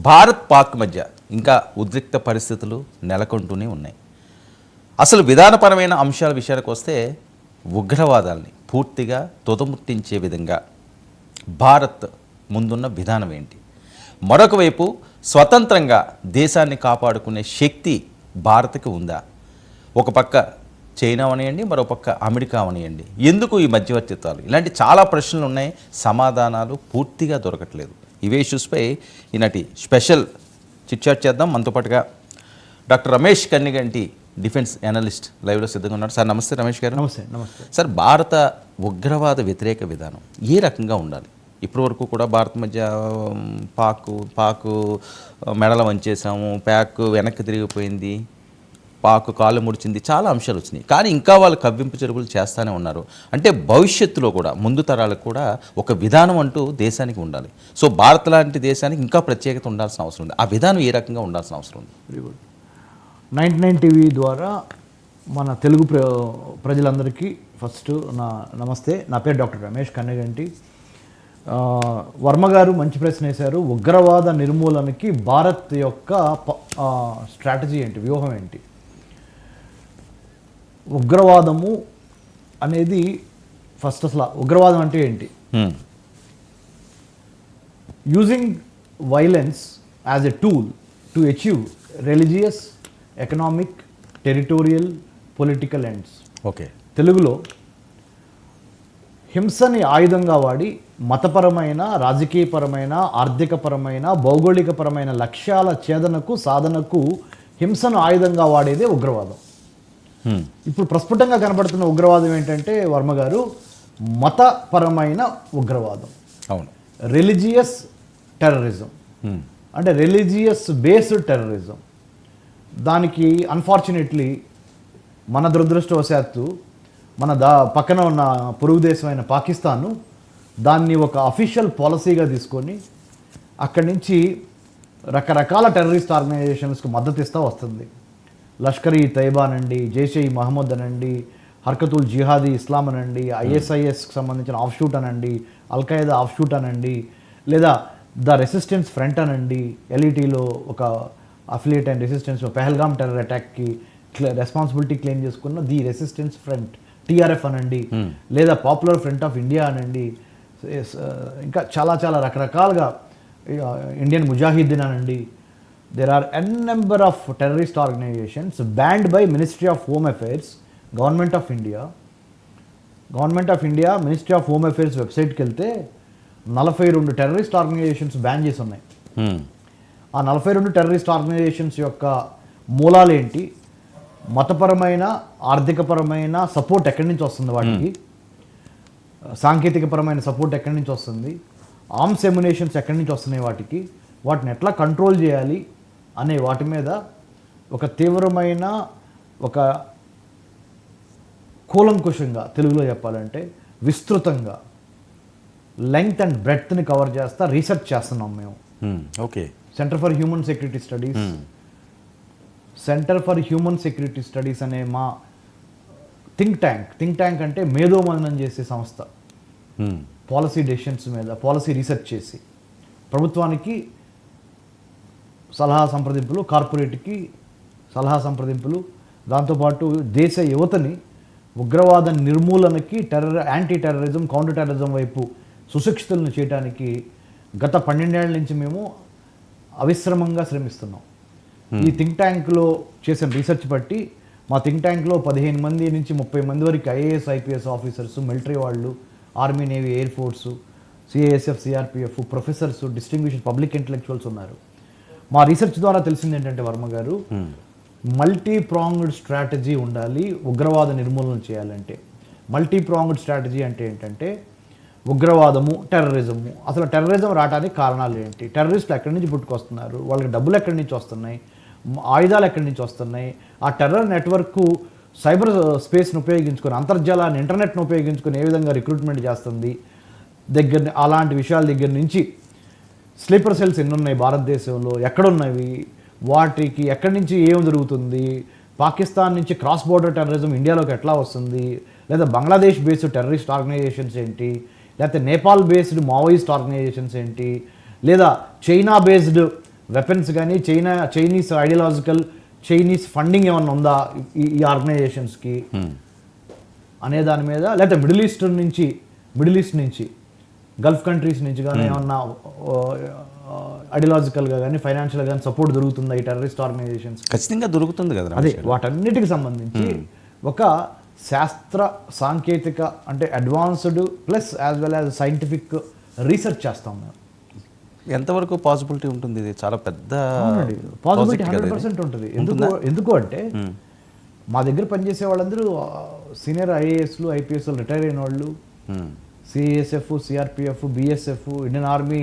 భారత్ పాక్ మధ్య ఇంకా ఉద్రిక్త పరిస్థితులు నెలకొంటూనే ఉన్నాయి. అసలు విధానపరమైన అంశాల విషయానికి వస్తే ఉగ్రవాదాల్ని పూర్తిగా తుదముట్టించే విధంగా భారత్ ముందున్న విధానం ఏంటి? మరొక వైపు స్వతంత్రంగా దేశాన్ని కాపాడుకునే శక్తి భారత్కి ఉందా? ఒక పక్క చైనా అవనియండి, మరో పక్క అమెరికా అవనియండి, ఎందుకు ఈ మధ్యవర్తిత్వాలు? ఇలాంటి చాలా ప్రశ్నలు ఉన్నాయి, సమాధానాలు పూర్తిగా దొరకట్లేదు. ఇవే ఇష్యూస్పై ఈనాటి స్పెషల్ చిట్చాట్ చేద్దాం. మనతో పాటుగా doctor Ramesh Kanniganti defence analyst లైవ్లో సిద్ధంగా ఉన్నారు. సార్ నమస్తే రమేష్ గారు. నమస్తే. నమస్తే సార్, భారత ఉగ్రవాద వ్యతిరేక విధానం ఏ రకంగా ఉండాలి? ఇప్పటివరకు కూడా భారత్ మధ్య పాకు మెడల వంచేసాము, ప్యాక్ వెనక్కి తిరిగిపోయింది, పాకు కాళ్ళు ముడిచింది, చాలా అంశాలు వచ్చినాయి. కానీ ఇంకా వాళ్ళు కవ్వింపు చెరుపులు చేస్తూనే ఉన్నారు. అంటే భవిష్యత్తులో కూడా ముందు తరాలకు కూడా ఒక విధానం అంటూ దేశానికి ఉండాలి. సో భారత్ లాంటి దేశానికి ఇంకా ప్రత్యేకత ఉండాల్సిన అవసరం ఉంది. ఆ విధానం ఏ రకంగా ఉండాల్సిన అవసరం ఉంది? Very good. 99 టీవీ ద్వారా మన తెలుగు ప్రజలందరికీ ఫస్ట్ నా నమస్తే. నా పేరు డాక్టర్ రమేష్ కన్నగంటి. వర్మ గారు మంచి ప్రశ్న వేశారు. ఉగ్రవాద నిర్మూలనకి భారత్ యొక్క స్ట్రాటజీ ఏంటి, వ్యూహం ఏంటి? ఉగ్రవాదము అనేది ఫస్ట్ అసలు ఉగ్రవాదం అంటే ఏంటి? Using violence as a tool to achieve religious, economic, territorial, political ends. Okay. తెలుగులో హింసని ఆయుధంగా వాడి మతపరమైన, రాజకీయపరమైన, ఆర్థికపరమైన, భౌగోళికపరమైన లక్ష్యాల ఛేదనకు, సాధనకు హింసను ఆయుధంగా వాడేదే ఉగ్రవాదం. ఇప్పుడు ప్రస్ఫుటంగా కనబడుతున్న ఉగ్రవాదం ఏంటంటే వర్మ గారు, మతపరమైన ఉగ్రవాదం. అవును. రిలీజియస్ టెర్రరిజం, అంటే రిలీజియస్ బేస్డ్ టెర్రరిజం. దానికి అన్ఫార్చునేట్లీ మన దురదృష్టవశాత్తు మన పక్కన ఉన్న పొరుగు దేశమైన పాకిస్తాను దాన్ని ఒక అఫీషియల్ పాలసీగా తీసుకొని అక్కడి నుంచి రకరకాల టెర్రరిస్ట్ ఆర్గనైజేషన్స్కి మద్దతు ఇస్తూ వస్తుంది. లష్కర్-ఈ తైబా అనండి, జైష్-ఈ-మహమ్మద్ అనండి, హర్కతుల్ జిహాదీ ఇస్లాం అనండి, ఐఎస్ఐఎస్కి సంబంధించిన ఆఫ్షూట్ అనండి, అల్ఖైదా ఆఫ్షూట్ అనండి, లేదా ద రెసిస్టెన్స్ ఫ్రంట్ అనండి, ఎల్ఈటీలో ఒక affiliate and resistance Pahalgam terror అటాక్కి రెస్పాన్సిబిలిటీ క్లెయిమ్ చేసుకున్న ది రెసిస్టెన్స్ ఫ్రంట్ టిఆర్ఎఫ్ అనండి, లేదా పాపులర్ ఫ్రంట్ ఆఫ్ ఇండియా అనండి, ఇంకా చాలా చాలా రకరకాలుగా ఇండియన్ ముజాహిద్దీన్ అనండి. There are n number of terrorist organisations banned by ministry of home affairs, government of India. Ministry of home affairs వెబ్సైట్కి వెళ్తే 42 టెర్రరిస్ట్ ఆర్గనైజేషన్స్ బ్యాన్ చేసి ఉన్నాయి. ఆ 42 టెర్రరిస్ట్ ఆర్గనైజేషన్స్ యొక్క మూలాలు ఏంటి, మతపరమైన, ఆర్థికపరమైన సపోర్ట్ ఎక్కడి నుంచి వస్తుంది వాటికి, సాంకేతికపరమైన సపోర్ట్ ఎక్కడి నుంచి వస్తుంది, ఆర్మ్స్ ఎమ్యునేషన్స్ ఎక్కడి నుంచి వస్తున్నాయి వాటికి, వాటిని ఎట్లా కంట్రోల్ చేయాలి అనే వాటి మీద ఒక తీవ్రమైన, ఒక కూలంకుషంగా, తెలుగులో చెప్పాలంటే విస్తృతంగా, లెంగ్త్ అండ్ బ్రెడ్త్ని కవర్ చేస్తా రీసెర్చ్ చేస్తున్నాం మేము. Okay. Centre for human security studies అనే మా థింక్ ట్యాంక్ అంటే మేధోమథనం చేసే సంస్థ. పాలసీ డెసిషన్స్ మీద పాలసీ రీసెర్చ్ చేసి ప్రభుత్వానికి సలహా సంప్రదింపులు, కార్పొరేట్కి సలహా సంప్రదింపులు, దాంతోపాటు దేశ యువతని ఉగ్రవాద నిర్మూలనకి, యాంటీ టెర్రరిజం, కౌంటర్ టెర్రరిజం వైపు సుశిక్షితులను చేయడానికి గత 12 ఏళ్ల నుంచి మేము అవిశ్రమంగా శ్రమిస్తున్నాం. ఈ థింక్ ట్యాంక్లో చేసిన రీసెర్చ్ బట్టి మా థింక్ ట్యాంక్లో 15 మంది నుంచి 30 మంది వరకు ఐఏఎస్, ఐపీఎస్ ఆఫీసర్స్, మిలిటరీ వాళ్ళు, army, navy, air force, CISF, CRPF, professors, distinguished public intellectuals ఉన్నారు. మా రీసెర్చ్ ద్వారా తెలిసింది ఏంటంటే వర్మ గారు, మల్టీ ప్రాంగ్డ్ స్ట్రాటజీ ఉండాలి ఉగ్రవాద నిర్మూలన చేయాలంటే. మల్టీ ప్రాంగ్డ్ స్ట్రాటజీ అంటే ఏంటంటే ఉగ్రవాదము, టెర్రరిజము. అసలు టెర్రరిజం రావడానికి కారణాలు ఏంటి, టెర్రరిస్టులు ఎక్కడి నుంచి పుట్టుకొస్తున్నారు, వాళ్ళకి డబ్బులు ఎక్కడి నుంచి వస్తున్నాయి, ఆయుధాలు ఎక్కడి నుంచి వస్తున్నాయి, ఆ టెర్రర్ నెట్వర్క్ సైబర్ స్పేస్ను ఉపయోగించుకొని, అంతర్జాలాన్ని, ఇంటర్నెట్ను ఉపయోగించుకొని ఏ విధంగా రిక్రూట్మెంట్ చేస్తుంది అలాంటి విషయాల దగ్గర నుంచి స్లీపర్ సెల్స్ ఎన్ని ఉన్నాయి భారతదేశంలో, ఎక్కడున్నవి, వాటికి ఎక్కడి నుంచి ఏం జరుగుతుంది, పాకిస్తాన్ నుంచి క్రాస్ బోర్డర్ టెర్రరిజం ఇండియాలోకి ఎట్లా వస్తుంది, లేదా బంగ్లాదేశ్ బేస్డ్ టెర్రరిస్ట్ ఆర్గనైజేషన్స్ ఏంటి, లేకపోతే నేపాల్ బేస్డ్ మావోయిస్ట్ ఆర్గనైజేషన్స్ ఏంటి, లేదా చైనా బేస్డ్ వెపన్స్ కానీ చైనీస్ ఐడియాలజికల్ చైనీస్ ఫండింగ్ ఏమన్నా ఉందా ఈ ఆర్గనైజేషన్స్కి అనే దాని మీద, లేకపోతే మిడిల్ ఈస్ట్ నుంచి గల్ఫ్ కంట్రీస్ నుంచి కానీ ఏమన్నా ఐడియాలజికల్గా కానీ ఫైనాన్షియల్గా కానీ సపోర్ట్ దొరుకుతుందా ఈ టెర్రరిస్ట్ ఆర్గనైజేషన్స్? ఖచ్చితంగా దొరుకుతుంది కదా. అదే వాటన్నిటికి సంబంధించి ఒక శాస్త్ర సాంకేతిక అంటే advanced plus as well as scientific research చేస్తాం మేము. ఎంతవరకు పాసిబిలిటీ ఉంటుంది? ఇది చాలా పెద్ద పాసిబిలిటీ 100% ఉంటుంది. ఎందుకు అంటే మా దగ్గర పనిచేసే వాళ్ళందరూ సీనియర్ ఐఏఎస్లు ఐపీఎస్లు రిటైర్ అయిన వాళ్ళు, CSF CRPF BSF Indian army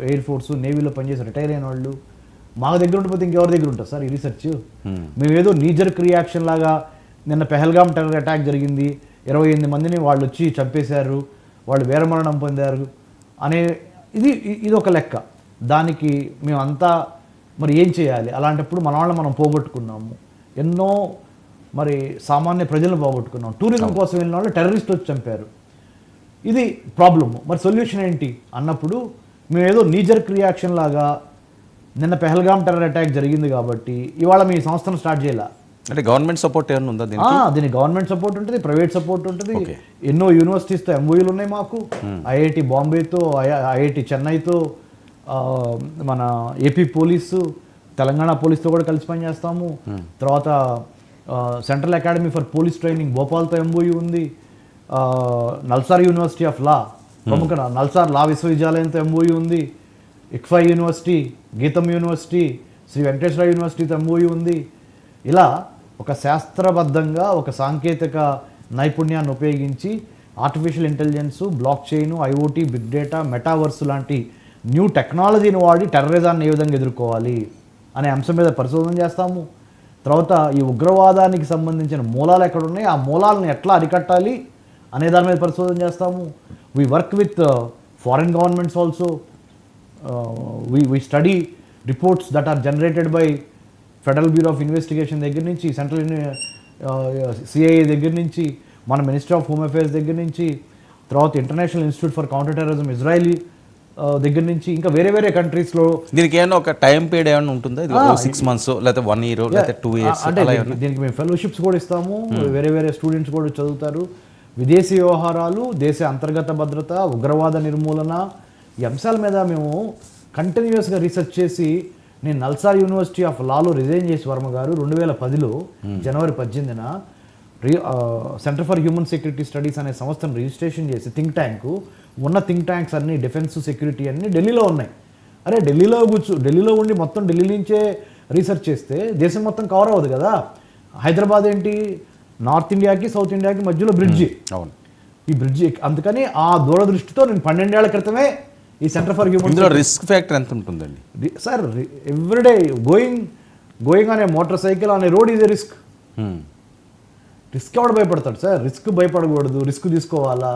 air force నేవీలో పనిచేసి రిటైర్ అయిన వాళ్ళు మా దగ్గర ఉండిపోతే ఇంకెవరి దగ్గర ఉంటుంది సార్ ఈ రీసెర్చ్? మేము ఏదో నీజర్క్ రియాక్షన్ లాగా నిన్న పెహల్గాం టెర్రర్ అటాక్ జరిగింది, 28 మందిని వాళ్ళు వచ్చి చంపేశారు, వాళ్ళు వీరమరణం పొందారు అనే ఇది ఒక లెక్క. దానికి మేమంతా మరి ఏం చేయాలి? అలాంటప్పుడు మన వాళ్ళని మనం పోగొట్టుకున్నాము, ఎన్నో మరి సామాన్య ప్రజలను పోగొట్టుకున్నాం. టూరిజం కోసం వెళ్ళిన వాళ్ళు టెర్రరిస్టులు వచ్చి చంపారు. ఇది ప్రాబ్లము. మరి సొల్యూషన్ ఏంటి అన్నప్పుడు మేము ఏదో నీజర్క్ రియాక్షన్ లాగా నిన్న పెహల్గాం టెర్రర్ అటాక్ జరిగింది కాబట్టి ఇవాళ మీ సంస్థను స్టార్ట్ చేయాల అంటే గవర్నమెంట్ సపోర్ట్ ఏమైనా ఉందా? దీనికి గవర్నమెంట్ సపోర్ట్ ఉంటుంది, ప్రైవేట్ సపోర్ట్ ఉంటుంది. ఎన్నో యూనివర్సిటీస్తో ఎంఓయూలు ఉన్నాయి మాకు. ఐఐటి బాంబేతో, ఐఐటి చెన్నైతో, మన ఏపీ పోలీసు, తెలంగాణ పోలీస్తో కూడా కలిసి పనిచేస్తాము. తర్వాత central academy for police training భోపాల్తో ఎంఓయూ ఉంది. నల్సార్ యూనివర్సిటీ ఆఫ్ లా, ప్రముఖ నల్సార్ లా విశ్వవిద్యాలయంతో ఎంఓయూ ఉంది. ఇక్ఫా యూనివర్సిటీ, గీతం యూనివర్సిటీ, శ్రీ వెంకటేశ్వర యూనివర్సిటీతో ఎంఓయూ ఉంది. ఇలా ఒక శాస్త్రబద్ధంగా ఒక సాంకేతిక నైపుణ్యాన్ని ఉపయోగించి artificial intelligence, block chain, IoT, big data, metaverse లాంటి న్యూ టెక్నాలజీని వాడి టెర్రరిజాన్ని ఏ విధంగా ఎదుర్కోవాలి అనే అంశం మీద పరిశోధన చేస్తాము. తర్వాత ఈ ఉగ్రవాదానికి సంబంధించిన మూలాలు ఎక్కడ ఉన్నాయి, ఆ మూలాలను ఎట్లా అరికట్టాలి అనే దాని మీద పరిశోధన చేస్తాము. We work with foreign governments also. We study reports that are generated by federal bureau of investigation దగ్గర నుంచి, సెంట్రల్ సిఐఏ దగ్గర నుంచి, మన మినిస్ట్రీ ఆఫ్ హోమ్ అఫేర్స్ దగ్గర నుంచి, తర్వాత international institute for counter terrorism Israeli దగ్గర నుంచి, ఇంకా వేరే వేరే కంట్రీస్లో. దీనికి ఏమైనా ఒక టైం పీరియడ్ ఏమైనా ఉంటుందా? 6 months లేకపోతే 1 year లేకపోతే 2 years? అంటే దీనికి మేము ఫెలోషిప్స్ కూడా ఇస్తాము. వేరే వేరే స్టూడెంట్స్ కూడా చదువుతారు. విదేశీ వ్యవహారాలు, దేశ అంతర్గత భద్రత, ఉగ్రవాద నిర్మూలన, ఈ అంశాల మీద మేము కంటిన్యూస్గా రీసెర్చ్ చేసి, నేను నల్సార్ యూనివర్సిటీ ఆఫ్ లాలో రిజైన్ చేసి వర్మ గారు 2010లో జనవరి 18న centre for human security studies అనే సంస్థను రిజిస్ట్రేషన్ చేసి, థింక్ ట్యాంకు ఉన్న థింక్ ట్యాంక్స్ అన్ని డిఫెన్స్ సెక్యూరిటీ అన్నీ ఢిల్లీలో ఉన్నాయి. అరే ఢిల్లీలో ఉండి మొత్తం ఢిల్లీ నుంచే రీసెర్చ్ చేస్తే దేశం మొత్తం కవర్ అవ్వదు కదా. హైదరాబాద్ ఏంటి, నార్త్ ఇండియాకి సౌత్ ఇండియాకి మధ్యలో బ్రిడ్జి. అవును, ఈ బ్రిడ్జి. అందుకని ఆ దూరదృష్టితో నేను 12 ఏళ్ల క్రితమే ఈ centre for human risk factor ఎంత ఉంటుందండి sir? Everyday going on a motor cycle on a road is a risk. Risk ఎవడు భయపడతాడు సార్? రిస్క్ భయపడకూడదు, రిస్క్ తీసుకోవాలా.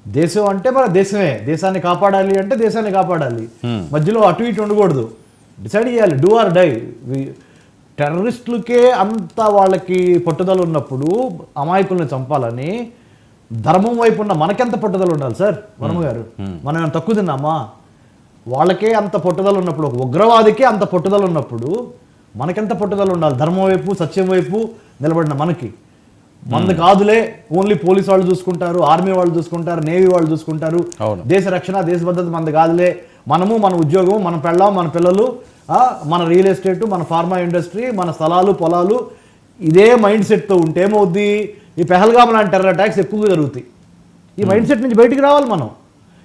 దేశం అంటే మన దేశమే, దేశాన్ని కాపాడాలి అంటే దేశాన్ని కాపాడాలి, మధ్యలో అటు ఇటు ఉండకూడదు. డిసైడ్ చేయాలి, డూ ఆర్ డై. టెర్రరిస్టులకే అంత వాళ్ళకి పట్టుదల ఉన్నప్పుడు అమాయకుల్ని చంపాలని ధర్మం వైపు ఉన్న మనకెంత పట్టుదల ఉండాలి సార్ వర్మ గారు? మనం తక్కువ తిన్నామా? వాళ్ళకే అంత పట్టుదల ఉన్నప్పుడు, ఒక ఉగ్రవాదికే అంత పట్టుదల ఉన్నప్పుడు మనకెంత పట్టుదల ఉండాలి? ధర్మం వైపు, సత్యం వైపు నిలబడిన మనకి. మంది కాదులే, ఓన్లీ పోలీస్ వాళ్ళు చూసుకుంటారు, ఆర్మీ వాళ్ళు చూసుకుంటారు, నేవీ వాళ్ళు చూసుకుంటారు, దేశ రక్షణ, దేశ భద్రత మంది కాదులే, మనము, మన ఉద్యోగం, మన పెళ్ళాం, మన పిల్లలు, మన రియల్ ఎస్టేట్, మన ఫార్మా ఇండస్ట్రీ, మన స్థలాలు, పొలాలు, ఇదే మైండ్ సెట్తో ఉంటే ఏమవుద్ది? ఈ పెహల్గాం లాంటి టెర్రర్ అటాక్స్ ఎక్కువగా జరుగుతాయి. ఈ మైండ్ సెట్ నుంచి బయటికి రావాలి మనం.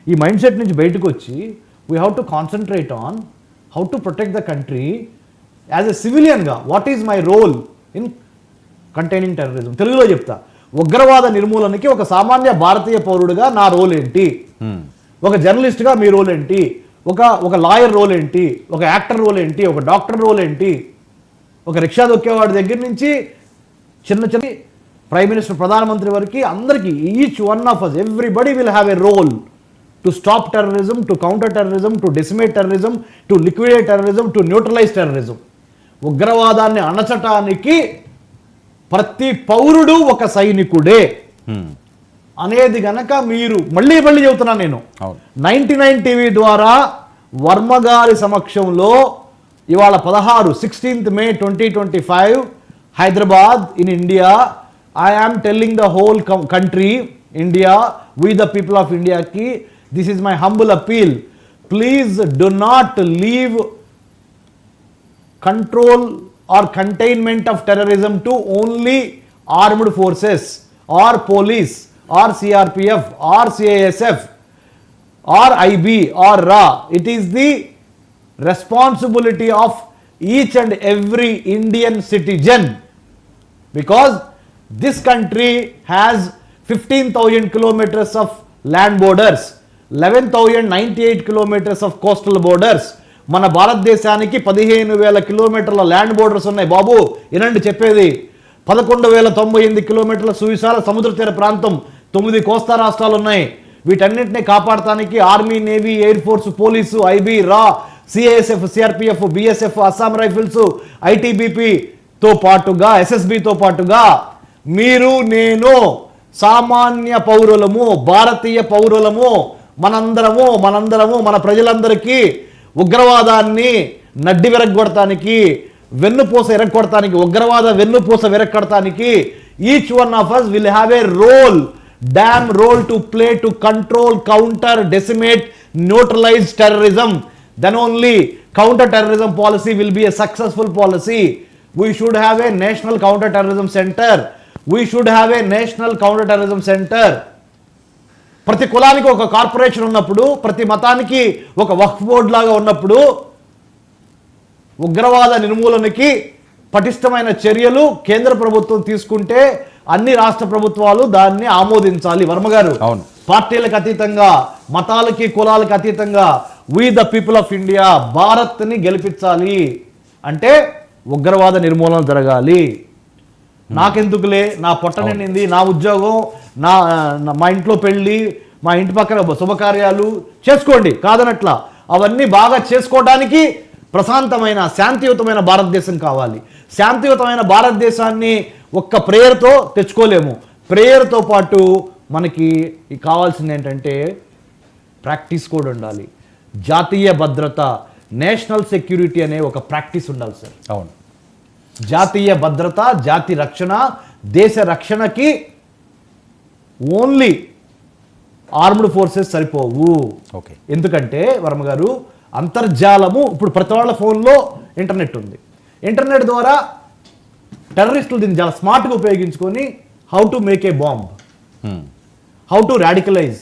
ఈ మైండ్ సెట్ నుంచి బయటకు వచ్చి we have to concentrate on how to protect the country as a సివిలియన్గా. What is my role in containing terrorism? తెలుగులో చెప్తా. ఉగ్రవాద నిర్మూలనకి ఒక సామాన్య భారతీయ పౌరుడిగా నా రోల్ ఏంటి, ఒక జర్నలిస్ట్గా మీ రోల్ ఏంటి, ఒక లాయర్ రోల్ ఏంటి, ఒక యాక్టర్ రోల్ ఏంటి, ఒక డాక్టర్ రోల్ ఏంటి, ఒక రిక్షా దొక్కేవాడి దగ్గర నుంచి చిన్న ప్రైమ్ మినిస్టర్, ప్రధానమంత్రి వరకు అందరికీ, each one of us, everybody will have a role to stop terrorism, to counter terrorism, to decimate terrorism, to liquidate terrorism, to neutralise terrorism. ఉగ్రవాదాన్ని అణచటానికి ప్రతి పౌరుడు ఒక సైనికుడే అనేది గనక మీరు మళ్ళీ చెబుతున్నాను నేను. 99 టీవీ ద్వారా వర్మ గారి సమక్షంలో ఇవాళ 16th May 2025 Hyderabad in India. I am telling the whole country India, we the people of ఇండియాకి, this is my humble appeal. Please do not leave control or containment of terrorism to only armed forces or police or CRPF or CISF or IB or RA. It is the responsibility of each and every Indian citizen, because this country has 15,000 kilometers of land borders, 11,098 kilometers of coastal borders. మన భారతదేశానికి 15,000 కిలోమీటర్ల land borders ఉన్నాయి బాబు. వినండి చెప్పేది. 11,098 కిలోమీటర్ల సువిశాల సముద్ర తీర ప్రాంతం, 9 కోస్తా రాష్ట్రాలు ఉన్నాయి. వీటన్నిటిని కాపాడటానికి army, navy, air force, police, IB, రా, CISF, CRPF, BSF, Assam rifles, ఐటీబీపీతో పాటుగా ఎస్ఎస్బితో పాటుగా మీరు నేను సామాన్య పౌరులము, భారతీయ పౌరులము, మనందరము మన ప్రజలందరికీ ఉగ్రవాదాన్ని నడ్డి విరగొడటానికి, వెన్నుపూస విరగొడటానికి, ఉగ్రవాద వెన్నుపూస విరగొడటానికి each one of us will have a damn role to play to control, counter, decimate, neutralize terrorism. Then only counter-terrorism policy will be a successful policy. We should have a national counter-terrorism center. ప్రతి కులానికి ఒక corporation ఉన్నప్పుడు, ప్రతి మతానికి ఒక వక్ఫ్ board లాగా ఉన్నప్పుడు, ఉగ్రవాద నిర్మూలనకి పటిష్టమైన చర్యలు కేంద్ర ప్రభుత్వం తీసుకుంటే అన్ని రాష్ట్ర ప్రభుత్వాలు దాన్ని ఆమోదించాలి. వర్మ గారు, అవును, పార్టీలకు అతీతంగా, మతాలకి కులాలకు అతీతంగా we the people of India భారత్ని గెలిపించాలి అంటే ఉగ్రవాద నిర్మూలన జరగాలి. నాకెందుకులే, నా పొట్ట నిండింది, నా ఉద్యోగం, మా ఇంట్లో పెళ్ళి, మా ఇంటి పక్కన శుభకార్యాలు చేసుకోండి కాదనట్లా. అవన్నీ బాగా చేసుకోవడానికి ప్రశాంతమైన, శాంతియుతమైన భారతదేశం కావాలి. శాంతియుతమైన భారతదేశాన్ని ఒక్క ప్రేయర్తో తెచ్చుకోలేము. ప్రేయర్తో పాటు మనకి కావాల్సింది ఏంటంటే ప్రాక్టీస్ కూడా ఉండాలి. జాతీయ భద్రత, నేషనల్ సెక్యూరిటీ అనే ఒక ప్రాక్టీస్ ఉండాలి సార్. అవును, జాతీయ భద్రత, జాతి రక్షణ, దేశ రక్షణకి ఓన్లీ ఆర్మ్డ్ ఫోర్సెస్ సరిపోవు. ఓకే, ఎందుకంటే వర్మ గారు, అంతర్జాలము ఇప్పుడు ప్రతి వాళ్ళ ఫోన్లో ఇంటర్నెట్ ఉంది. ఇంటర్నెట్ ద్వారా టెర్రరిస్టులు దీన్ని చాలా స్మార్ట్గా ఉపయోగించుకొని how to make a bomb, how to radicalise,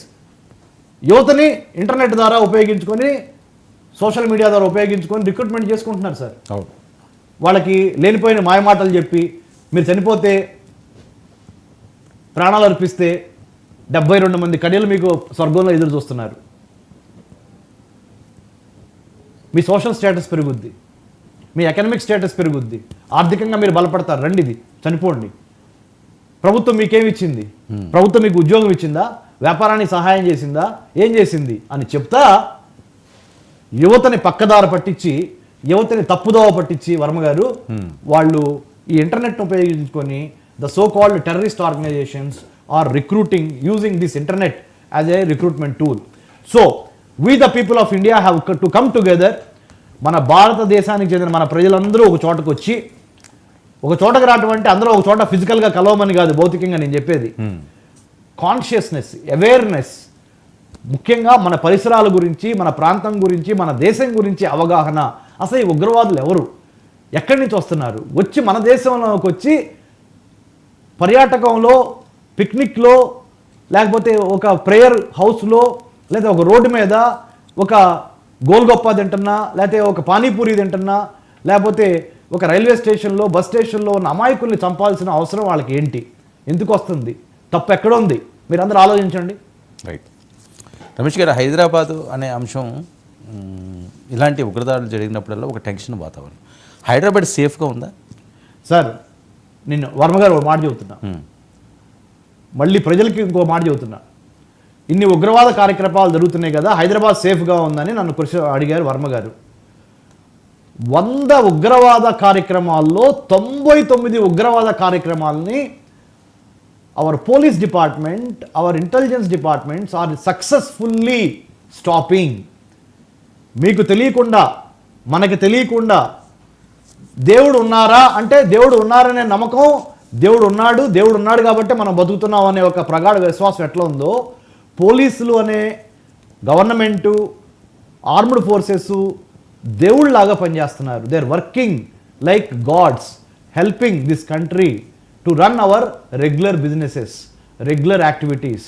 యువతని ఇంటర్నెట్ ద్వారా ఉపయోగించుకొని, సోషల్ మీడియా ద్వారా ఉపయోగించుకొని రిక్రూట్మెంట్ చేసుకుంటున్నారు సార్. అవును, వాళ్ళకి లేనిపోయిన మాయమాటలు చెప్పి, మీరు చనిపోతే, ప్రాణాలు అర్పిస్తే 72 మంది కన్యలు మీకు స్వర్గంలో ఎదురు చూస్తున్నారు. మీ సోషల్ స్టేటస్ పెరుగుద్ది, మీ ఎకనామిక్ స్టేటస్ పెరుగుద్ది, ఆర్థికంగా మీరు బలపడతారు. రండి, ఇది చనిపోండి. ప్రభుత్వం మీకేమి ఇచ్చింది? ప్రభుత్వం మీకు ఉద్యోగం ఇచ్చిందా? వ్యాపారానికి సహాయం చేసిందా? ఏం చేసింది అని చెప్తా యువతని పక్కదార పట్టించి, యువతని తప్పుదోవ పట్టించి వర్మ గారు వాళ్ళు ఈ ఇంటర్నెట్ ఉపయోగించుకొని the so called terrorist organisations are recruiting using this internet as a recruitment tool. So we the people of India have to come together. మన భారతదేశానికి చెందిన మన ప్రజలందరూ ఒక చోటకు వచ్చి, ఒక చోటకు రావటం అంటే అందరూ ఒక చోట ఫిజికల్గా కలవమని కాదు, భౌతికంగా నేను చెప్పేది. కాన్షియస్నెస్, అవేర్నెస్, ముఖ్యంగా మన పరిసరాల గురించి, మన ప్రాంతం గురించి, మన దేశం గురించి అవగాహన. అసలు ఈ ఉగ్రవాదులు ఎవరు, ఎక్కడి నుంచి వస్తున్నారు, వచ్చి మన దేశంలోకి వచ్చి పర్యాటకంలో, పిక్నిక్లో, లేకపోతే ఒక ప్రేయర్ హౌస్లో, లేదా ఒక రోడ్డు మీద ఒక గోల్గొప్ప తింటున్నా, లేకపోతే ఒక పానీపూరి తింటున్నా, లేకపోతే ఒక రైల్వే స్టేషన్లో, బస్ స్టేషన్లో ఉన్న అమాయకుల్ని చంపాల్సిన అవసరం వాళ్ళకి ఏంటి, ఎందుకు వస్తుంది, తప్పు ఎక్కడ ఉంది, మీరు అందరూ ఆలోచించండి. రైట్. రమేష్ గారు, హైదరాబాదు అనే అంశం, ఇలాంటి ఉగ్రదాడులు జరిగినప్పుడల్లా ఒక టెన్షన్ వాతావరణం. హైదరాబాద్ సేఫ్గా ఉందా సార్? నేను వర్మ గారు ఒక మాట చెబుతున్నా, మళ్ళీ ప్రజలకి ఇంకో మాట చెబుతున్నా. ఇన్ని ఉగ్రవాద కార్యక్రమాలు జరుగుతున్నాయి కదా, హైదరాబాద్ సేఫ్గా ఉందని నన్ను క్వశ్చన్ అడిగారు వర్మ గారు. 100 ఉగ్రవాద కార్యక్రమాల్లో 99 ఉగ్రవాద కార్యక్రమాలని our police department, our intelligence departments are successfully stopping. మీకు తెలియకుండా మనకి తెలియకుండా దేవుడు ఉన్నారా అంటే దేవుడు ఉన్నారనే నమ్మకం, దేవుడు ఉన్నాడు కాబట్టి మనం బతుకుతున్నాం అనే ఒక ప్రగాఢ విశ్వాసం ఎట్లా ఉందో, పోలీసులు అనే గవర్నమెంటు, ఆర్మ్డ్ ఫోర్సెస్ దేవుళ్ళలాగా పనిచేస్తున్నారు. They are working like gods, helping this country to run our regular businesses, regular activities.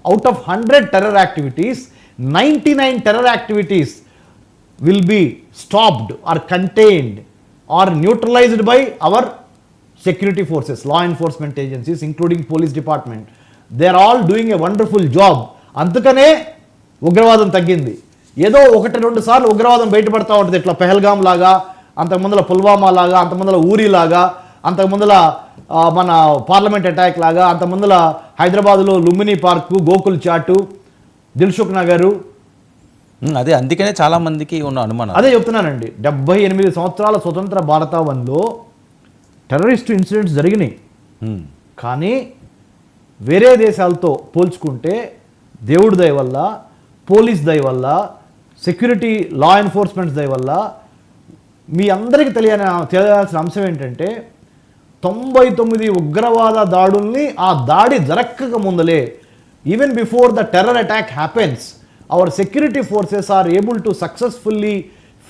Out of 100 terror activities, 99 terror activities will be stopped or contained or neutralized by our security forces, law enforcement agencies, including police department. They are all doing a wonderful job. అందుకనే ఉగ్రవాదం తగ్గింది. ఏదో 1-2 సార్లు ఉగ్రవాదం బయటపడతా ఉంటుంది, ఇట్లా పెహల్గాం లాగా, అంతకుముందుల పుల్వామా లాగా, అంతకుముందుల ఊరి లాగా, అంతకుముందుల మన పార్లమెంట్ అటాక్ లాగా, అంతకుముందుల హైదరాబాద్లో లుంబినీ పార్కు, గోకుల్ చాటు, దిల్సుఖ్ నగరు. అదే అందుకనే చాలా మందికి ఉన్న అనుమానం. అదే చెప్తున్నానండి, 78 సంవత్సరాల స్వతంత్ర భారతావనిలో టెర్రరిస్ట్ ఇన్సిడెంట్స్ జరిగినాయి. కానీ వేరే దేశాలతో పోల్చుకుంటే దేవుడి దయ వల్ల, పోలీస్ దయ వల్ల, సెక్యూరిటీ లా ఎన్ఫోర్స్మెంట్స్ దయ వల్ల మీ అందరికీ తెలియాల్సిన అంశం ఏంటంటే 99 ఉగ్రవాద దాడుల్ని ఆ దాడి జరగక ముందలే, even before the terror attack happens, our security forces are able to successfully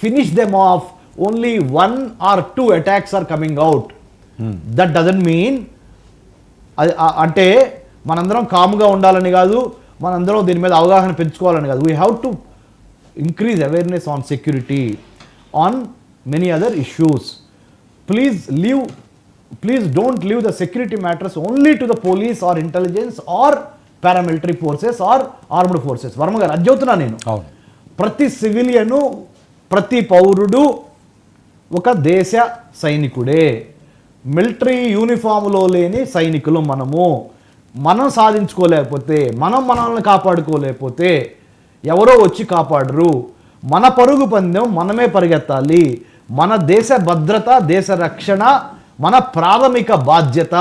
finish them off. Only 1 or 2 attacks are coming out. That doesn't mean, అంటే మనందరం కామ్గా ఉండాలని కాదు, మనందరం దీని మీద అవగాహన పెంచుకోవాలని కాదు. We have to increase awareness on security, on many other issues. Please don't leave the security matters only to the police or intelligence or paramilitary forces or armed forces. Varma గారు అది చెబుతున్నా నేను. ప్రతి సివిలియను, ప్రతి పౌరుడు ఒక దేశ సైనికుడే. మిలిటరీ యూనిఫామ్లో లేని సైనికులు మనం సాధించుకోలేకపోతే, మనల్ని కాపాడుకోలేకపోతే ఎవరో వచ్చి కాపాడరు. మన పరుగు పందెం మనమే పరిగెత్తాలి. మన దేశ భద్రత, దేశ రక్షణ మన ప్రాథమిక బాధ్యత.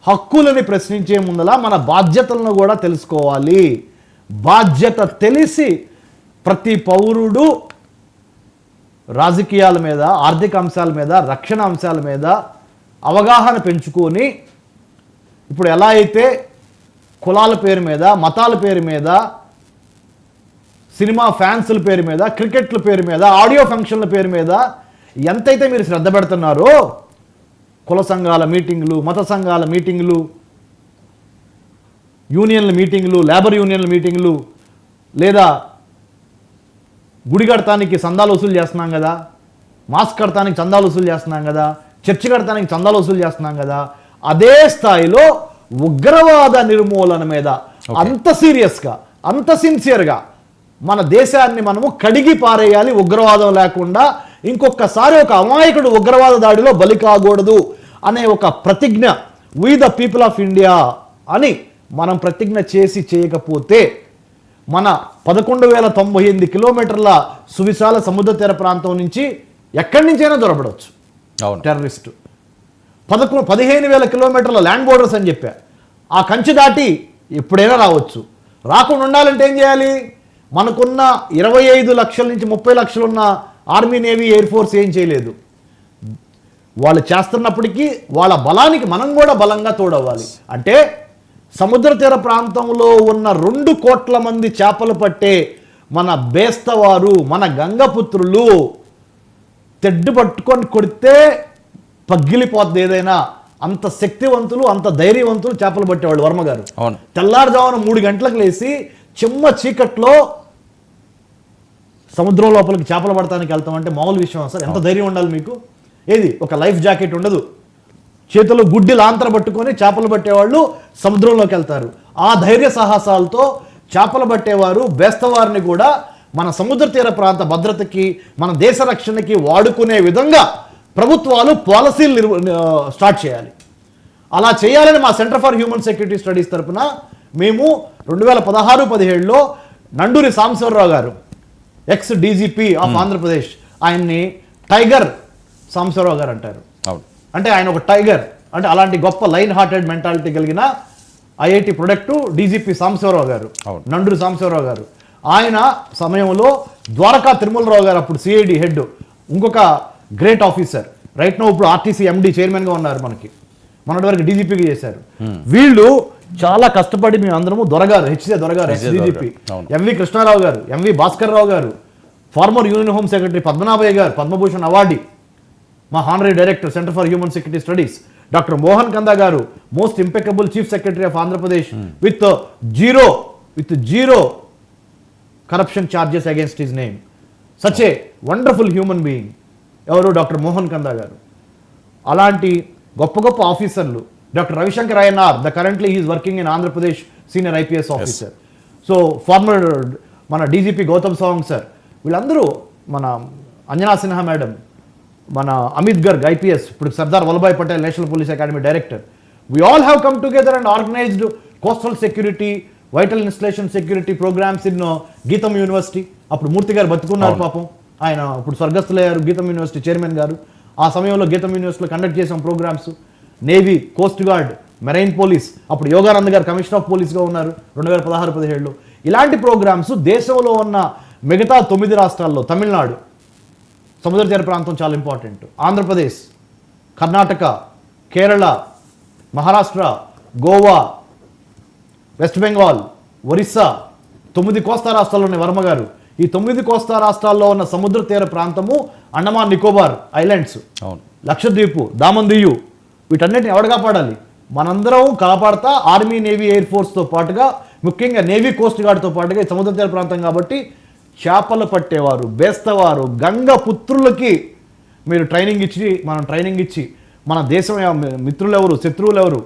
హక్కులని ప్రశ్నించే ముందల మన బాధ్యతలను కూడా తెలుసుకోవాలి. బాధ్యత తెలిసి ప్రతి పౌరుడు రాజకీయాల మీద, ఆర్థిక అంశాల మీద, రక్షణ అంశాల మీద అవగాహన పెంచుకొని, ఇప్పుడు ఎలా అయితే కులాల పేరు మీద, మతాల పేరు మీద, సినిమా ఫ్యాన్స్ల పేరు మీద, క్రికెట్ల పేరు మీద, ఆడియో ఫంక్షన్ల పేరు మీద ఎంతైతే మీరు శ్రద్ధ పెడుతున్నారో, కుల సంఘాల మీటింగులు, మత సంఘాల మీటింగులు, యూనియన్ల మీటింగులు, లేబర్ యూనియన్ల మీటింగులు, లేదా గుడి కడతానికి చందాలు వసూలు చేస్తున్నాం కదా, మాస్క్ కడతానికి చందాలు వసూలు చేస్తున్నాం కదా, చర్చి కడతానికి చందాలు వసూలు చేస్తున్నాం కదా, అదే స్థాయిలో ఉగ్రవాద నిర్మూలన మీద అంత సీరియస్గా, అంత సిన్సియర్గా మన దేశాన్ని మనము కడిగి పారేయాలి. ఉగ్రవాదం లేకుండా ఇంకొకసారి ఒక అమాయకుడు ఉగ్రవాద దాడిలో బలి కాకూడదు అనే ఒక ప్రతిజ్ఞ, we the people of India అని మనం ప్రతిజ్ఞ చేసి చేయకపోతే మన 11,098 కిలోమీటర్ల సువిశాల సముద్ర తీర ప్రాంతం నుంచి ఎక్కడి నుంచైనా దొరకవచ్చు టెర్రరిస్టు. 15,000 కిలోమీటర్ల ల్యాండ్ బోర్డర్స్ అని చెప్పా, ఆ కంచె దాటి ఎప్పుడైనా రావచ్చు. రాకుండా ఉండాలంటే ఏం చేయాలి? మనకున్న 25 లక్షల నుంచి 30 లక్షలు ఉన్న ఆర్మీ, నేవీ, ఎయిర్ ఫోర్స్ ఏం చేయలేదు. వాళ్ళు చేస్తున్నప్పటికీ వాళ్ళ బలానికి మనం కూడా బలంగా తోడవ్వాలి. అంటే సముద్ర తీర ప్రాంతంలో ఉన్న 2 కోట్ల మంది చేపలు పట్టే మన బేస్తవారు, మన గంగపుత్రులు తెడ్డు పట్టుకొని కొడితే పగిలిపోద్ది ఏదైనా. అంత శక్తివంతులు, అంత ధైర్యవంతులు చేపలు పట్టేవాళ్ళు వర్మ గారు. తెల్లారుజామున 3 గంటలకు లేచి చిమ్మ చీకట్లో సముద్రం లోపలికి చేపలు పడటానికి వెళ్తామంటే మామూలు విషయం సార్. ఎంత ధైర్యం ఉండాలి మీకు? ఏది ఒక లైఫ్ జాకెట్ ఉండదు, చేతిలో గుడ్డి లాంతర పట్టుకొని చేపలు పట్టేవాళ్ళు సముద్రంలోకి వెళ్తారు. ఆ ధైర్య సాహసాలతో చేపలు పట్టేవారు బేస్తవారిని కూడా మన సముద్ర తీర ప్రాంత భద్రతకి, మన దేశ రక్షణకి వాడుకునే విధంగా ప్రభుత్వాలు పాలసీలు స్టార్ట్ చేయాలి. అలా చేయాలని మా centre for human security studies తరఫున మేము 2016-17లో నండూరి సాంబశివరావు గారు, ఎక్స్ డీజీపీ ఆఫ్ ఆంధ్రప్రదేశ్, ఆయన్ని టైగర్ సాంబశివరావు గారు అంటారు. అంటే ఆయన ఒక టైగర్, అంటే అలాంటి గొప్ప లైన్ హార్టెడ్ మెంటాలిటీ కలిగిన ఐఐటి ప్రొడక్టు డీజీపీ సాంబశివరావు గారు, నండూరి సాంబశివరావు గారు. ఆయన సమయంలో ద్వారకా తిరుమలరావు గారు, అప్పుడు సిఐడి హెడ్, ఇంకొక గ్రేట్ ఆఫీసర్ రైట్ నో ఇప్పుడు ఆర్టీసీ ఎండి చైర్మన్గా ఉన్నారు మనకి, మొన్నటి వరకు డీజీపీగా చేశారు. వీళ్ళు చాలా కష్టపడి మేము అందరము దొరగారు, దొరగారు డీజీపీ, ఎంవి కృష్ణారావు గారు, MV Bhaskar Rao garu, former union home secretary Padmanabhaiah garu, Padma Bhushan awardee, మా honorary director centre for human security studies doctor Mohan Kanda garu, most impeccable chief secretary of Andhra Pradesh with zero corruption charges against his name, such a wonderful human being. ఎవరు? Doctor Mohan Kanda garu. అలాంటి గొప్ప గొప్ప ఆఫీసర్లు, doctor Ravishankar Ayyanar, currently is working in Andhra Pradesh, senior IPS officer. So former మన DGP Gautam Sawang sir, వీళ్ళందరూ, మన Anjana Sinha madam, మన Amit Garg IPS, ఇప్పుడు Sardar Vallabhbhai Patel national police academy director, we all have come together and organised coastal security, vital installation security programmes in GITAM university. అప్పుడు మూర్తి గారు బతుకున్నారు పాపం, ఆయన ఇప్పుడు స్వర్గస్థులయ్యారు, గీతం యూనివర్సిటీ చైర్మన్ గారు. ఆ సమయంలో గీతం యూనివర్సిటీలో కండక్ట్ చేసాం programmes. Navy, coast guard, marine police, అప్పుడు యోగానంద్ గారు కమిషనర్ ఆఫ్ పోలీస్గా ఉన్నారు 2016-17లో. ఇలాంటి ప్రోగ్రామ్స్ దేశంలో ఉన్న మిగతా 9 రాష్ట్రాల్లో, తమిళనాడు సముద్ర తీర ప్రాంతం చాలా ఇంపార్టెంట్, ఆంధ్రప్రదేశ్, కర్ణాటక, కేరళ, మహారాష్ట్ర, గోవా, వెస్ట్ బెంగాల్, ఒరిస్సా, 9 కోస్తా రాష్ట్రాల్లో ఉన్నాయి వర్మ గారు. ఈ 9 కోస్తా రాష్ట్రాల్లో ఉన్న సముద్ర తీర ప్రాంతము, అండమాన్ నికోబార్ ఐలాండ్స్, లక్షద్వీపు, దామందియు, వీటన్నిటిని ఎవడు కాపాడాలి? మనందరం కాపాడతా. ఆర్మీ, నేవీ, ఎయిర్ ఫోర్స్తో పాటుగా, ముఖ్యంగా నేవీ, కోస్ట్ గార్డ్తో పాటుగా ఈ సముద్ర తీర ప్రాంతం కాబట్టి చేపలు పట్టేవారు, బేస్తవారు, గంగ పుత్రులకి మీరు ట్రైనింగ్ ఇచ్చి మన దేశం మిత్రులు ఎవరు, శత్రువులు ఎవరు,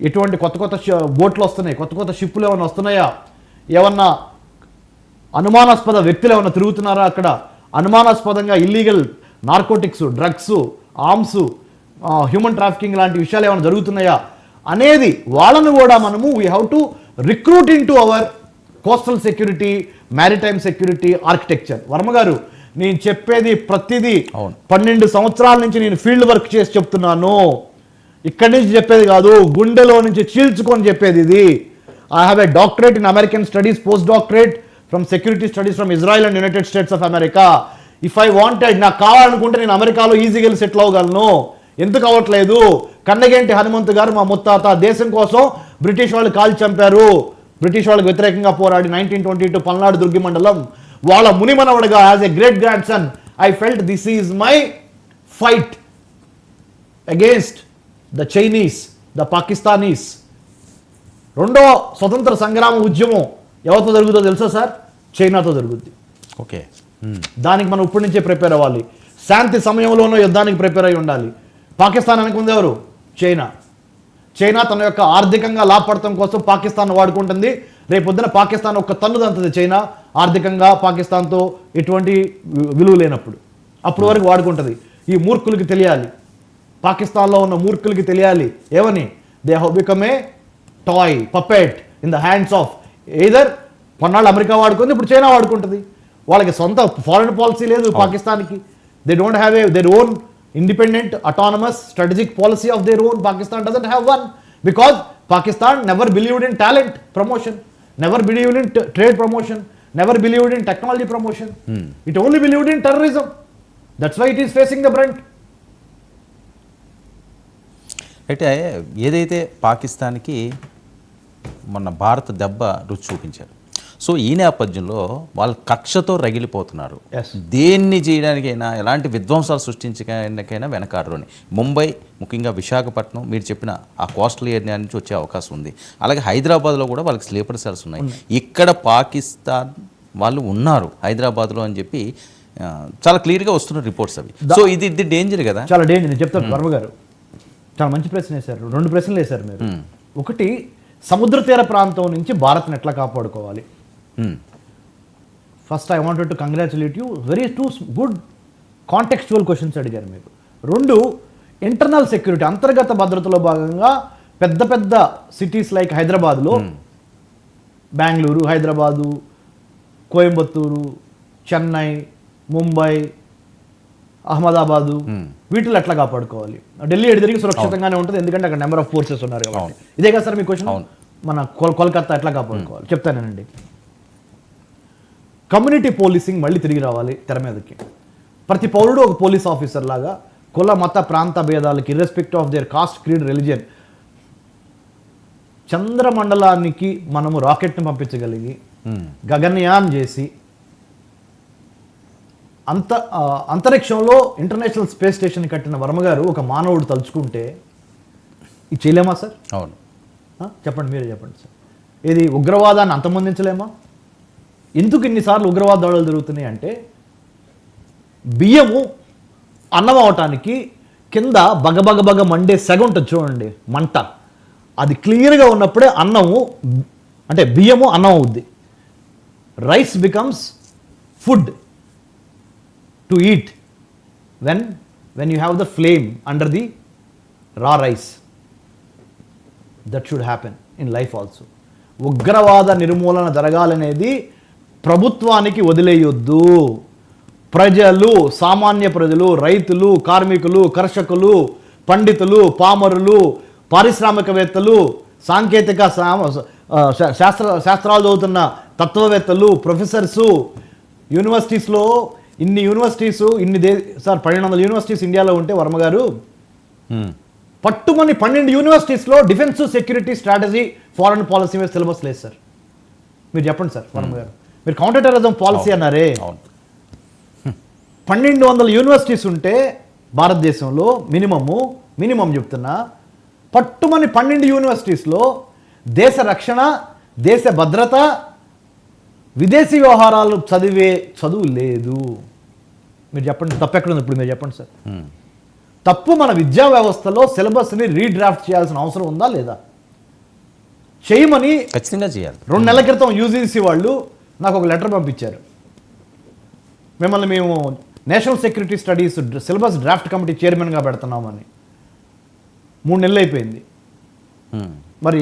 ఎటువంటి కొత్త కొత్త బోట్లు వస్తున్నాయి, కొత్త కొత్త షిప్పులు ఏమైనా వస్తున్నాయా, ఏమన్నా అనుమానాస్పద వ్యక్తులు ఏమైనా తిరుగుతున్నారా అక్కడ, అనుమానాస్పదంగా illegal narcotics, drugs, arms, human trafficking లాంటి విషయాలు ఏమైనా జరుగుతున్నాయా అనేది వాళ్ళను కూడా మనము we have to recruit in to our coastal security, maritime security architecture. Varma గారు, నేను చెప్పేది ప్రతిదీ 12 సంవత్సరాల నుంచి నేను ఫీల్డ్ వర్క్ చేసి చెప్తున్నాను, ఇక్కడి నుంచి చెప్పేది కాదు, గుండెలో నుంచి చీల్చుకొని చెప్పేది ఇది. I have a doctorate in American studies, post doctorate from security studies from Israel and United states of America. If I wanted, నాకు కావాలనుకుంటే నేను అమెరికాలో ఈజీగా వెళ్ళి సెటిల్ అవ్వగలను. ఎందుకు అవ్వట్లేదు? కన్నగంటి హనుమంతు గారు, మా ముత్తాత, దేశం కోసం బ్రిటిష్ వాళ్ళు కాల్చి చంపారు, బ్రిటిష్ వాళ్ళకి వ్యతిరేకంగా పోరాడి 1922 పల్నాడు దుర్గి మండలం. వాళ్ళ మునిమనవడుగా as a great grand son I felt this is my fight against the Chinese, the Pakistanis. రెండో స్వతంత్ర సంగ్రామ ఉద్యమం ఎవరితో జరుగుతుందో తెలుసా సార్? చైనాతో జరుగుద్ది. ఓకే, దానికి మనం ఇప్పటి నుంచే ప్రిపేర్ అవ్వాలి. శాంతి సమయంలోనూ యుద్ధానికి ప్రిపేర్ అయి ఉండాలి. పాకిస్తాన్ అనుకుంది ఎవరు? చైనా. చైనా తన యొక్క ఆర్థికంగా లాభపడటం కోసం పాకిస్తాన్ వాడుకుంటుంది. రేపొద్దున పాకిస్తాన్ ఒక తన్నుదంతది చైనా ఆర్థికంగా పాకిస్తాన్తో ఎటువంటి విలువ లేనప్పుడు, అప్పుడు వరకు వాడుకుంటుంది. ఈ మూర్ఖులకి తెలియాలి, పాకిస్తాన్లో ఉన్న మూర్ఖులకి తెలియాలి ఏమని, they have become a toy puppet in the hands of either. కొన్నాళ్ళు అమెరికా వాడుకుంది, ఇప్పుడు చైనా వాడుకుంటుంది. వాళ్ళకి సొంత ఫారెన్ పాలసీ లేదు పాకిస్తాన్కి. They don't have their own independent, autonomous, strategic policy of their own. Pakistan doesn't have one because Pakistan never believed in talent promotion, never believed in trade promotion, never believed in technology promotion. It only believed in terrorism. That's why it is facing the brunt. అయితే ఏదైతే పాకిస్తాన్కి మొన్న భారత దెబ్బ రుచి చూపించారు, so ఈ నేపథ్యంలో వాళ్ళు కక్షతో రగిలిపోతున్నారు. దేన్ని చేయడానికైనా, ఎలాంటి విధ్వంసాలు సృష్టించడానికైనా వెనకాడరు. ముంబై, ముఖ్యంగా విశాఖపట్నం, మీరు చెప్పిన ఆ కోస్టల్ ఏరియా నుంచి వచ్చే అవకాశం ఉంది. అలాగే హైదరాబాద్లో కూడా వాళ్ళకి స్లీపర్ సెల్స్ ఉన్నాయి. ఇక్కడ పాకిస్తాన్ వాళ్ళు ఉన్నారు హైదరాబాద్లో అని చెప్పి చాలా క్లియర్గా వస్తున్న రిపోర్ట్స్ అవి. సో ఇది డేంజర్ కదా, చాలా డేంజర్. నేను చెప్తాను వర్మ గారు, చాలా మంచి ప్రశ్న వేశారు. 2 ప్రశ్నలు వేశారు మీరు. ఒకటి, సముద్ర తీర ప్రాంతం నుంచి భారత్ని ఎట్లా కాపాడుకోవాలి. First I wanted to congratulate you, very 2 good contextual questions అడిగారు మీరు. 2, ఇంటర్నల్ సెక్యూరిటీ, అంతర్గత భద్రతలో భాగంగా పెద్ద పెద్ద సిటీస్ లైక్ హైదరాబాద్లో, బెంగళూరు, హైదరాబాదు, కోయంబత్తూరు, చెన్నై, ముంబై, అహ్మదాబాదు, వీటిలో ఎట్లా కాపాడుకోవాలి. ఢిల్లీ ఎడిదిరిగి సురక్షితంగానే ఉంటుంది, ఎందుకంటే అక్కడ నెంబర్ ఆఫ్ ఫోర్సెస్ ఉన్నారు కాబట్టి. ఇదే కదా సార్ మీ క్వశ్చన్. మన కోల్కతా ఎట్లా కాపాడుకోవాలి చెప్తానండి. కమ్యూనిటీ పోలీసింగ్ మళ్ళీ తిరిగి రావాలి తెర మీదకి. ప్రతి పౌరుడు ఒక పోలీస్ ఆఫీసర్ లాగా కుల మత ప్రాంత భేదాలకి irrespective of their caste, creed, religion చంద్రమండలానికి మనము రాకెట్ని పంపించగలిగి గగనయాన్ చేసి అంతరిక్షంలో ఇంటర్నేషనల్ స్పేస్ స్టేషన్ కట్టిన వర్మ గారు ఒక మానవుడు తలుచుకుంటే ఇది చేయలేమా సార్? అవును. చెప్పండి, మీరే చెప్పండి సార్. ఇది ఉగ్రవాదాన్ని అంతమొందించలేమా? ఎందుకు ఇన్నిసార్లు ఉగ్రవాద దాడులు జరుగుతున్నాయి అంటే బియ్యము అన్నం అవటానికి కింద బగబగబగ మండే సెగ ఉంటుంది చూడండి, మంట. అది క్లియర్గా ఉన్నప్పుడే అన్నము అంటే బియ్యము అన్నం అవుద్ది. Rice becomes food to eat when you have the flame under the రా rice. That should happen in life also. ఉగ్రవాద నిర్మూలన జరగాలనేది ప్రభుత్వానికి వదిలేయొద్దు. ప్రజలు, సామాన్య ప్రజలు, రైతులు, కార్మికులు, కర్షకులు, పండితులు, పామరులు, పారిశ్రామికవేత్తలు, సాంకేతిక శాస్త్రాలు చదువుతున్న తత్వవేత్తలు, ప్రొఫెసర్సు, యూనివర్సిటీస్లో ఇన్ని యూనివర్సిటీసు సార్ 1200 యూనివర్సిటీస్ ఇండియాలో ఉంటే వర్మ గారు పట్టుమని 12 యూనివర్సిటీస్లో defence, security, strategy, foreign policy మీద సిలబస్ లేదు సార్. మీరు చెప్పండి సార్ వర్మ గారు. మీరు కౌంటర్ టెర్రరిజం పాలసీ అన్నారే. 1200 యూనివర్సిటీస్ ఉంటే భారతదేశంలో మినిమం చెప్తున్నా, పట్టుమని 12 యూనివర్సిటీస్లో దేశ రక్షణ, దేశ భద్రత, విదేశీ వ్యవహారాలు చదువు లేదు. మీరు చెప్పండి, తప్పు ఎక్కడ ఉంది? ఇప్పుడు మీరు చెప్పండి సార్. తప్పు మన విద్యా వ్యవస్థలో సిలబస్ని రీడ్రాఫ్ట్ చేయాల్సిన అవసరం ఉందా లేదా? చేయమని ఖచ్చితంగా చేయాలి. 2 నెలల క్రితం యూజీసీ వాళ్ళు నాకు ఒక లెటర్ పంపించారు. మిమ్మల్ని మేము national security studies syllabus draft committee చైర్మన్గా పెడుతున్నామని. 3 నెలలు అయిపోయింది. మరి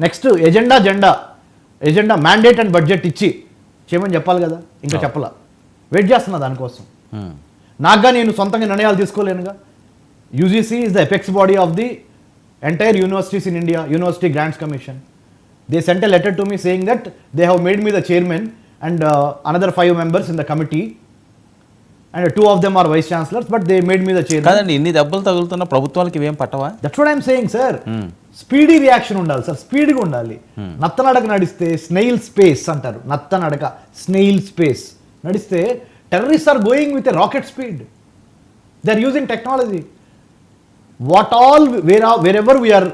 next agenda mandate and budget ఇచ్చి చేయమని చెప్పాలి కదా, ఇంకా చెప్పాల. వెయిట్ చేస్తున్నా దానికోసం. నాకుగా నేను సొంతంగా నిర్ణయాలు తీసుకోలేనుగా. UGC is the apex body of the entire universities in India, university grants commission. They sent a letter to me saying that they have made me the chairman and another 5 members in the committee and 2 of them are vice chancellors, but they made me the chairman. కాదండి, ఇన్ని దెబ్బలు తగులుతున్న ప్రభుత్వానికి ఇవేం పట్టవా? That's what I'm saying, sir. Speedy reaction ఉండాలి sir, స్పీడ్గా ఉండాలి. నత్తనడక నడిస్తే స్నెయిల్ స్పేస్ అంటారు. నత్తనడక స్నెయిల్ స్పేస్ నడిస్తే terrorist are going with a rocket speed. They are using technology. What all wherever we are,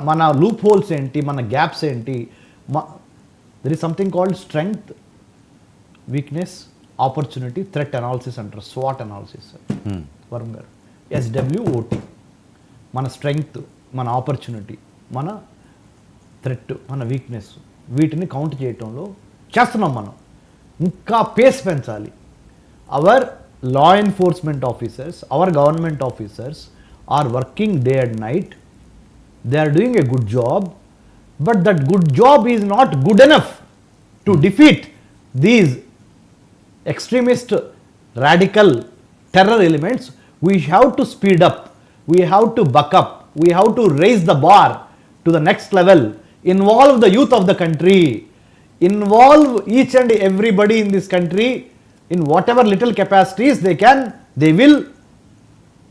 మన లూప్ హోల్స్ ఏంటి, మన గ్యాప్స్ ఏంటి. There is something called strength, weakness, opportunity, threat analysis అంటారు. స్వాట్ analysis Varun garu. SWOT. మన strength, మన opportunity, మన threat, మన వీక్నెస్, వీటిని కౌంట్ చేయటంలో చేస్తున్నాం మనం. ఇంకా పేస్ పెంచాలి. Our law enforcement officers, our government officers are working day and night. They are doing a good job, but that good job is not good enough to defeat these extremist, radical, terror elements. We have to speed up, we have to buck up, we have to raise the bar to the next level, involve the youth of the country, involve each and everybody in this country in whatever little capacities they can, they will.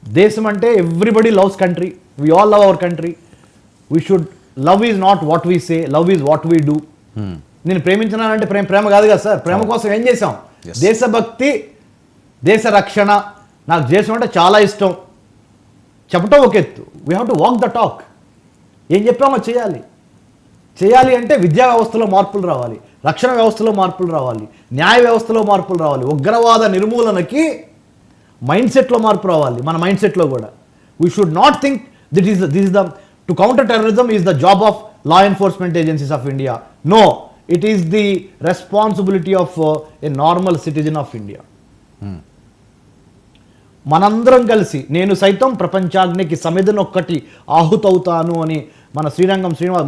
Desam ante everybody loves country, we all love our country. We should, love is not what we say, love is what we do. నేను ప్రేమించినానంటే ప్రేమ కాదు కదా sir. ప్రేమ కోసం ఏం చేసాం? దేశభక్తి, దేశ రక్షణ. నాకు దేశం అంటే చాలా ఇష్టం చెప్పటం ఒక ఎత్తు. We have to walk the talk. ఏం చెప్పామో చేయాలి అంటే విద్యా వ్యవస్థలో మార్పులు రావాలి, రక్షణ వ్యవస్థలో మార్పులు రావాలి, న్యాయ వ్యవస్థలో మార్పులు రావాలి. ఉగ్రవాద నిర్మూలనకి మైండ్ సెట్లో మార్పు రావాలి. మన మైండ్ సెట్లో కూడా we should not think that is the to counter terrorism is the job of law enforcement agencies of India. No, it is the responsibility of a normal citizen of India. మనందరం కలిసి, నేను సైతం ప్రపంచాగ్నికి సమిధనొక్కటి ఆహుతవుతాను అని మన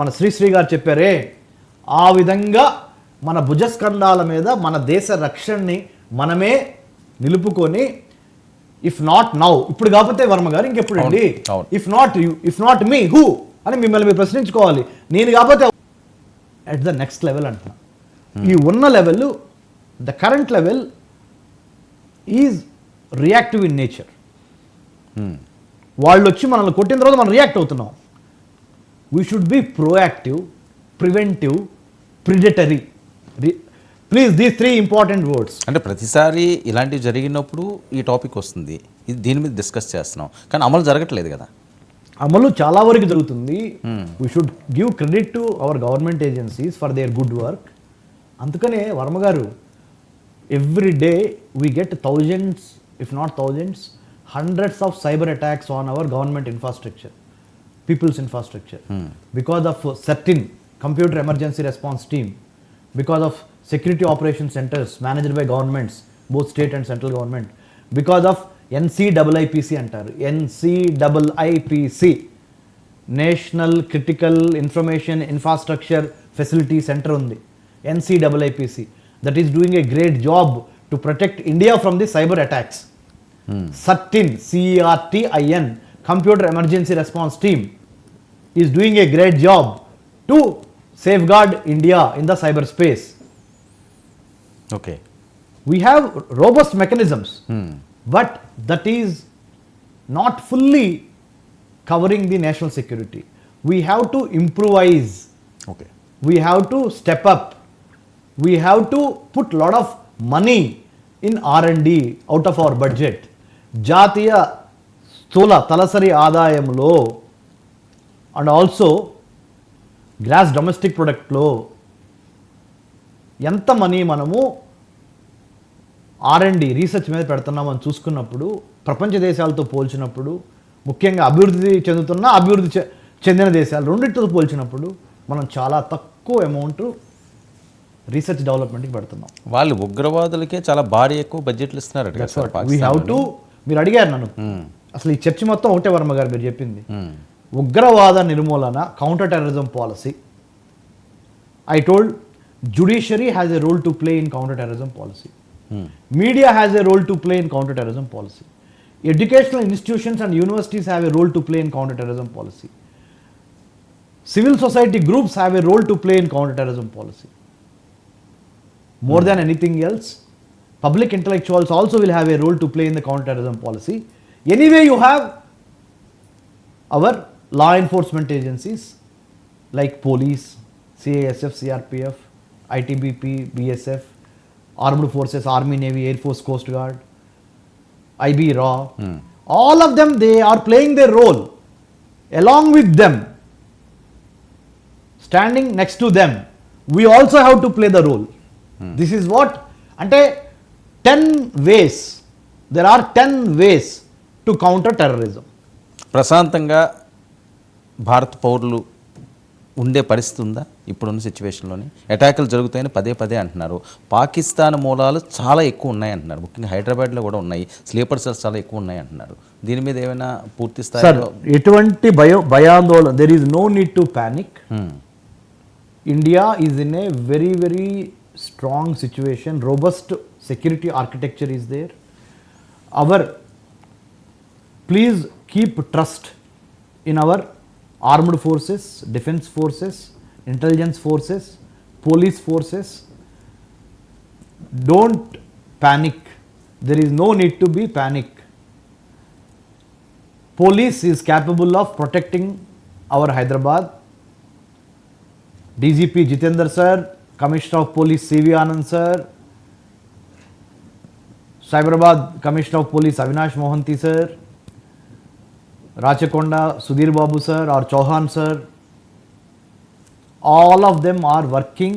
మన శ్రీశ్రీ గారు చెప్పారే, ఆ విధంగా మన భుజస్కంధాల మీద మన దేశ రక్షణని మనమే నిలుపుకొని, ఇఫ్ నాట్ నౌ, ఇప్పుడు కాకపోతే వర్మ గారు ఇంకెప్పుడు అండి, ఇఫ్ నాట్ మీ హూ అని మిమ్మల్ని మీరు ప్రశ్నించుకోవాలి. నేను కాకపోతే అట్ ద నెక్స్ట్ లెవెల్ అంటున్నా. ఈ ఉన్న level, the current level is reactive in nature. వాళ్ళు వచ్చి మనల్ని కొట్టిన తర్వాత మనం రియాక్ట్ అవుతున్నాం. We should be proactive, preventive, predatory. Please these 3 important words. అంటే ప్రతిసారి ఇలాంటివి జరిగినప్పుడు ఈ టాపిక్ వస్తుంది, ఇది దీని మీద డిస్కస్ చేస్తున్నాం, కానీ అమలు జరగట్లేదు కదా. అమలు చాలా వరకు జరుగుతుంది. We should give credit to our government agencies for their good work. అందుకనే వర్మ గారు, every day we get thousands, if not thousands, hundreds of cyber attacks on our government infrastructure, people's infrastructure, because of certain computer emergency response team, because of security operation centers managed by governments, both state and central government, because of NCIIPC అంటారు, NCIIPC, national critical information infrastructure facility centre ఉంది, NCIIPC, that is doing a great job to protect India from the cyber attacks. CERTIN, CERTIN, Computer Emergency Response Team, is doing a great job to safeguard India in the cyberspace. Okay. We have robust mechanisms, but that is not fully covering the national security. We have to improvise. Okay. We have to step up. We have to put lot of money in R&D out of our budget. జాతీయ స్థూల తలసరి ఆదాయంలో and also gross domestic ప్రొడక్ట్లో ఎంత money మనము R&D research మీద పెడుతున్నామని చూసుకున్నప్పుడు, ప్రపంచ దేశాలతో పోల్చినప్పుడు, ముఖ్యంగా అభివృద్ధి చెందిన దేశాలు రెండింటితో పోల్చినప్పుడు మనం చాలా తక్కువ అమౌంట్ రీసెర్చ్ డెవలప్మెంట్కి పెడుతున్నాం. వాళ్ళు ఉగ్రవాదులకే చాలా భారీ ఎక్కువ బడ్జెట్లు ఇస్తున్నారు. వీ హ్యావ్ టు, మీరు అడిగారు నన్ను, అసలు ఈ చర్చ మొత్తం ఒకటే వర్మ గారు మీరు చెప్పింది, ఉగ్రవాద నిర్మూలన, counter terrorism policy. I told judiciary has a role to play in counter-terrorism policy. Media has a role to play in counter-terrorism policy. Educational institutions and universities have a role to play in counter-terrorism policy. Civil society groups have a role to play in counter-terrorism policy. More than anything else, public intellectuals also will have a role to play in the counter-terrorism policy. Anyway, you have our law enforcement agencies like police, CISF, CRPF, ITBP, BSF, armed forces, Army, Navy, Air Force, Coast Guard, IB, RAW. All of them, they are playing their role. Along with them, standing next to them, we also have to play the role. This is what, ante 10 ways, there are 10 ways to counter terrorism. ప్రశాంతంగా భారత పౌరులు ఉండే పరిస్థితి ఉందా ఇప్పుడున్న సిచ్యువేషన్లోని? అటాకులు జరుగుతాయని పదే పదే అంటున్నారు. పాకిస్తాన్ మూలాలు చాలా ఎక్కువ ఉన్నాయి అంటున్నారు, ముఖ్యంగా హైదరాబాద్లో కూడా ఉన్నాయి, స్లీపర్ సెల్స్ చాలా ఎక్కువ ఉన్నాయి అంటున్నారు. దీని మీద ఏమైనా పూర్తి స్థాయిలో ఎటువంటి భయాందోళన, there is no need to panic. India is in a very very strong situation, robust security architecture is there. Please keep trust in our armed forces, defense forces, intelligence forces, police forces. Don't panic. There is no need to be panic. Police is capable of protecting our Hyderabad. DGP Jitendra sir, Commissioner of Police CV Anand sir, Cyberabad Commissioner of Police Avinash Mohanty sir, Rachakonda Sudhir Babu sir or Chauhan sir, all of them are working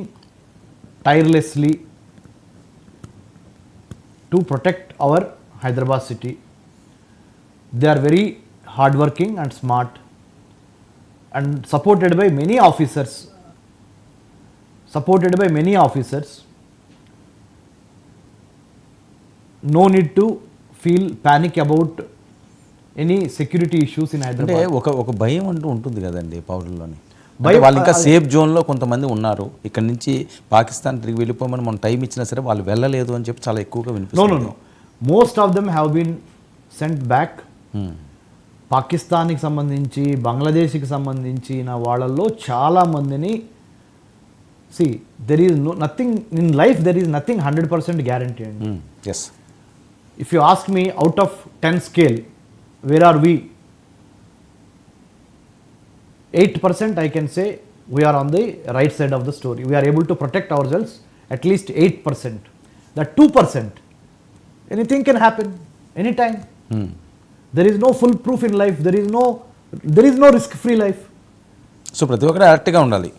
tirelessly to protect our Hyderabad city. They are very hardworking and smart and supported by many officers. No need to feel panic about any security issues in అంటే Hyderabad. ఒక భయం అంటూ ఉంటుంది కదండి పౌరుల్లోని. వాళ్ళు ఇంకా safe జోన్లో కొంతమంది ఉన్నారు, ఇక్కడ నుంచి పాకిస్తాన్ తిరిగి వెళ్ళిపోమని మనం టైం ఇచ్చినా సరే వాళ్ళు వెళ్ళలేదు అని చెప్పి చాలా ఎక్కువగా వినిపిస్తుంది. No. Most of them have been sent back. పాకిస్తాన్కి సంబంధించి, బంగ్లాదేశ్కి సంబంధించిన వాళ్ళల్లో చాలా మందిని, see, there is nothing in life, there is nothing 100% guarantee. Yes. if you ask me out of 10 scale, where are we? 8% I can say we are on the right side of the story. We are able to protect ourselves at least 8%. That 2%, anything can happen anytime. There is no full proof in life. There is no risk-free life. So ప్రతి ఒక్కరు అలర్ట్గా ఉండాలి.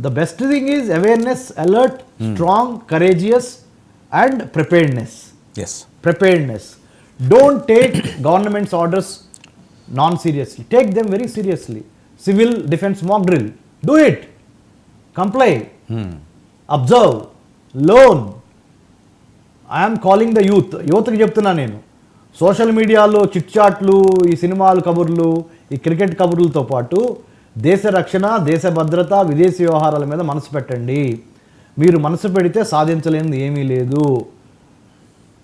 The best thing is awareness, alert, strong, courageous, and preparedness. Yes. Preparedness. Don't take government's orders non-seriously. Take them very seriously. Civil defense mock drill. Do it. Comply. Observe. Learn. I am calling the youth. యువతకి చెప్తున్నా నేను, social మీడియాలో చిట్చాట్లు, ఈ సినిమాలు కబుర్లు, ఈ cricket కబుర్లతో పాటు దేశ రక్షణ, దేశ భద్రత, విదేశీ వ్యవహారాల మీద మనసు పెట్టండి. మీరు మనసు పెడితే సాధించలేనిది ఏమీ లేదు.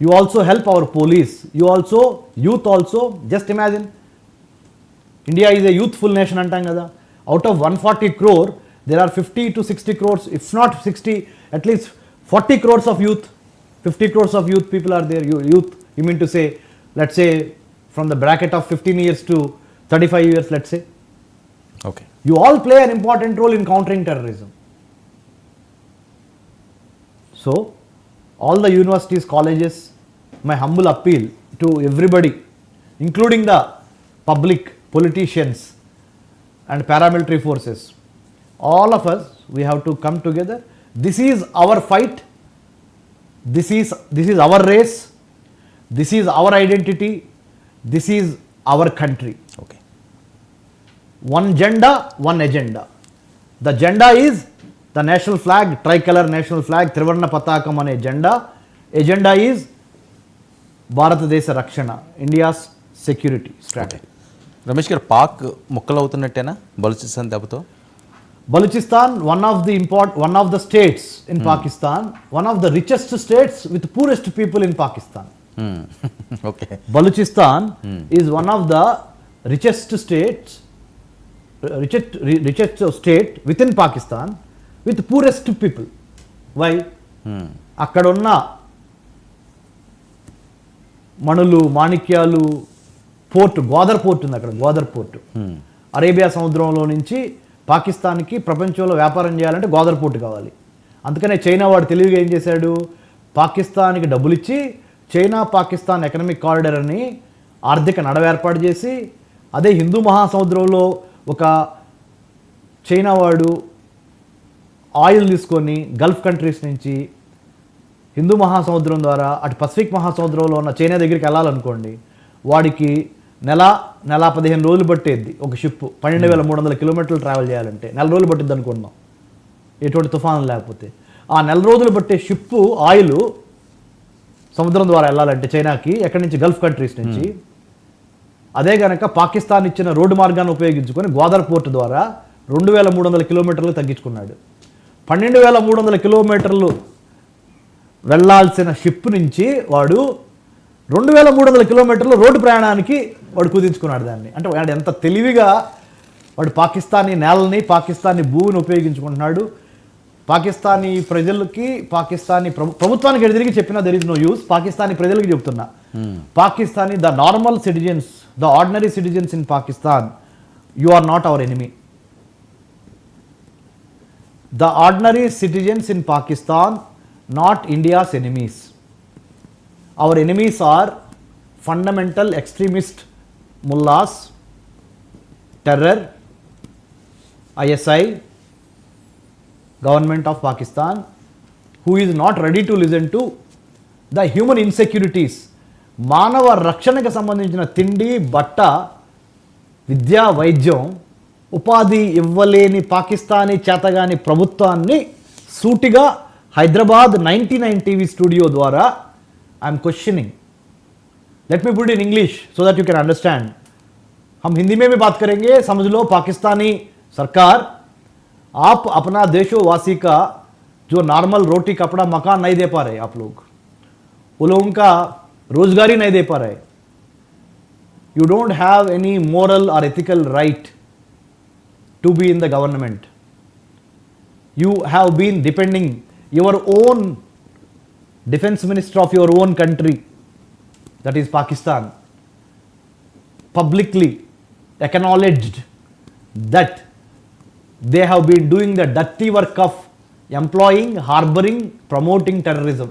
You also help our police. You also, youth also, just imagine. India is a youthful nation antam kada. Out of 140 crore, there are 50 to 60 crores, if not 60, at least 40 crores of youth. 50 crores of youth people are there. Youth, you mean to say, let's say, from the bracket of 15 years to 35 years, let's say. Okay. You all play an important role in countering terrorism. So, all the universities, colleges, my humble appeal to everybody, including the public, politicians and paramilitary forces, all of us, we have to come together. This is our fight. This is our race. This is our identity. This is our country. Okay. One gender, one agenda. The agenda is the national flag, tricolor national flag, Trivarna Patakam ane agenda. Agenda is భారతదేశ రక్షణ, India's security strategy. Ramesh గారు, పాక్ ముక్కలు అవుతున్నట్టేనా బలూచిస్తాన్ దెబ్బతో? Balochistan one of the states in Pakistan, one of the richest states with poorest people in Pakistan. Okay. Balochistan is one of the richest state with in Pakistan with poorest people. Why? అక్కడున్న మణులు, మాణిక్యాలు, port, Gwadar port ఉంది అక్కడ. Gwadar port Arabia సముద్రంలో నుంచి పాకిస్తాన్కి ప్రపంచంలో వ్యాపారం చేయాలంటే గ్వాదర్ పోర్టు కావాలి. అందుకనే చైనా వాడు తెలివిగా ఏం చేశాడు, పాకిస్తాన్కి డబ్బులు ఇచ్చి చైనా పాకిస్తాన్ ఎకనామిక్ కారిడార్ అని ఆర్థిక నడవ ఏర్పాటు చేసి, అదే హిందూ మహాసముద్రంలో ఒక చైనా వాడు ఆయిల్ తీసుకొని గల్ఫ్ కంట్రీస్ నుంచి హిందూ మహాసముద్రం ద్వారా అటు పసిఫిక్ మహాసముద్రంలో ఉన్న చైనా దగ్గరికి వెళ్ళాలనుకోండి, వాడికి నెల 15 రోజులు పట్టేది ఒక షిప్. 12,300 కిలోమీటర్లు ట్రావెల్ చేయాలంటే 4 రోజులు పట్టిద్ది అనుకుందాం, ఎటువంటి తుఫాను లేకపోతే. ఆ 4 రోజులు పట్టే షిప్పు ఆయిల్ సముద్రం ద్వారా వెళ్ళాలంటే చైనాకి, ఎక్కడి నుంచి, గల్ఫ్ కంట్రీస్ నుంచి. అదే కనుక పాకిస్తాన్ ఇచ్చిన రోడ్డు మార్గాన్ని ఉపయోగించుకొని గ్వాదర్ పోర్టు ద్వారా 2,300 కిలోమీటర్లు తగ్గించుకున్నాడు. 12,300 కిలోమీటర్లు వెళ్ళాల్సిన షిప్ నుంచి వాడు 2,300 కిలోమీటర్లు రోడ్డు ప్రయాణానికి వాడు కుదించుకున్నాడు దాన్ని. అంటే వాడు ఎంత తెలివిగా వాడు పాకిస్తానీ నేలని, పాకిస్తానీ భూమిని ఉపయోగించుకుంటున్నాడు. పాకిస్తానీ ప్రజలకి, పాకిస్తానీ ప్రభుత్వానికి ఎదురికి చెప్పినా there is no use. Pakistani ప్రజలకి చెప్తున్నా, Pakistani, the normal citizens, the ordinary citizens in Pakistan, you are not our enemy. The ordinary citizens in Pakistan, not India's enemies. Our enemies are fundamental extremist mullahs, terror, ISI, government of Pakistan, who is not ready to listen to the human insecurities. మానవ రక్షణకు సంబంధించిన తిండి, బట్ట, విద్యా, వైద్యం, ఉపాధి ఇవ్వలేని పాకిస్తానీ చేతగాని ప్రభుత్వాన్ని సూటిగా హైదరాబాద్ 99 టీవీ స్టూడియో ద్వారా I'm questioning. Let me put in English so that you can understand. हम हिंदी में भी बात करेंगे. समझ लो, पाकिस्तानी सरकार, आप अपना देशवासी का जो नॉर्मल रोटी कपड़ा मकान नहीं दे पा रहे, आप लोग वो लोगों का रोजगारी नहीं दे पा रहे. You don't have any moral or ethical right to be in the government. You have been depending your own defense minister of your own country that is Pakistan, publicly acknowledged that they have been doing the dirty work of employing, harboring, promoting terrorism.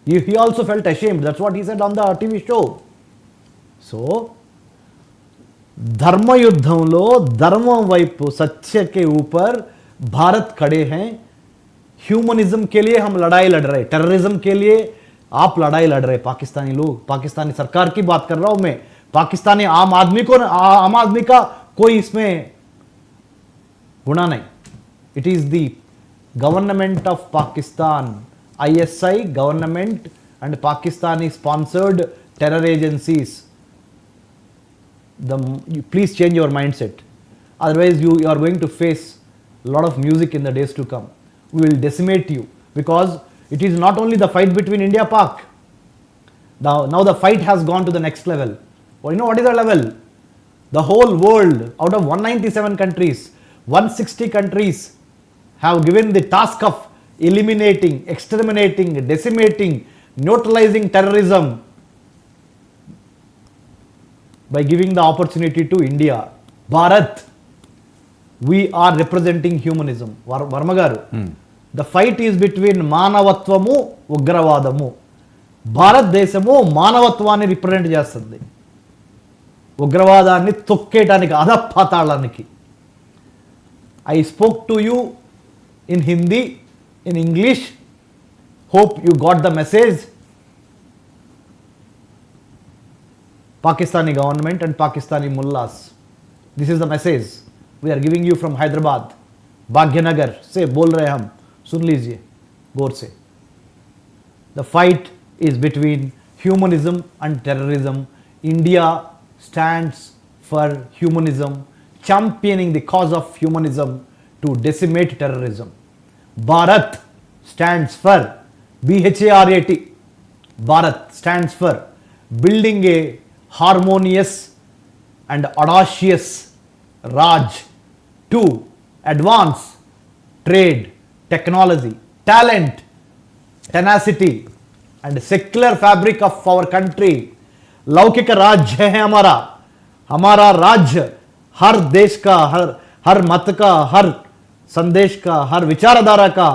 He also felt ashamed. That's what he said on the TV show. So, धर्म युद्धंలో ధర్మం వైపు सत्य के ऊपर भारत खड़े हैं. Humanism के लिए हम लड़ाई लड़ रहे, टेररिज्म के लिए आप लड़ाई लड़ रहे पाकिस्तानी लोग. पाकिस्तानी सरकार की बात कर रहा हूं मैं. पाकिस्तानी आम आदमी का कोई इसमें गुना नहीं. It is the government of Pakistan, ISI government and Pakistani sponsored terror agencies. Please change your mindset, otherwise you are going to face a lot of music in the days to come. We will decimate you, because it is not only the fight between India Pak. Now the fight has gone to the next level. Well, you know what is the level? The whole world, out of 197 countries, 160 countries have given the task of eliminating, exterminating, decimating, neutralizing terrorism by giving the opportunity to India. Bharat, we are representing humanism. Varma garu, the fight is between మానవత్వము ఉగ్రవాదము. భారతదేశము మానవత్వాన్ని represent చేస్తుంది, ఉగ్రవాదాన్ని తొక్కేయడానికి, అధపాతాళానికి. I spoke to you in Hindi, in English. Hope you got the message. Pakistani government and Pakistani mullahs, this is the message we are giving you from Hyderabad, Bhagyanagar से बोल रहे हम, सुन लीजिए गौर से. The fight is between humanism and terrorism. India stands for humanism, championing the cause of humanism to decimate terrorism. Bharat stands for BHARAT. Bharat stands for building a harmonious and audacious Raj to advance trade, technology, talent, tenacity and secular fabric of our country. लौकिक राज्य है हमारा राज्य हर देश का, हर मत का, हर संदेश का, हर विचारधारा का,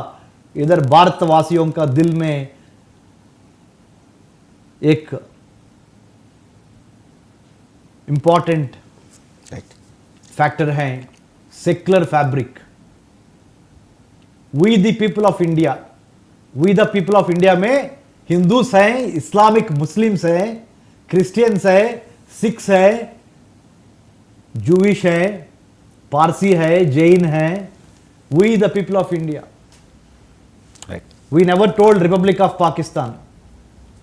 इधर भारतवासियों का दिल में एक इंपॉर्टेंट फैक्टर है, secular fabric. We the people of India, we the people of India में हिंदूस हैं, इस्लामिक मुस्लिम्स हैं, क्रिश्चियंस है, सिख्स है, जूविश है, पारसी है, जैन है. We the people of India. Right. We never told Republic of Pakistan.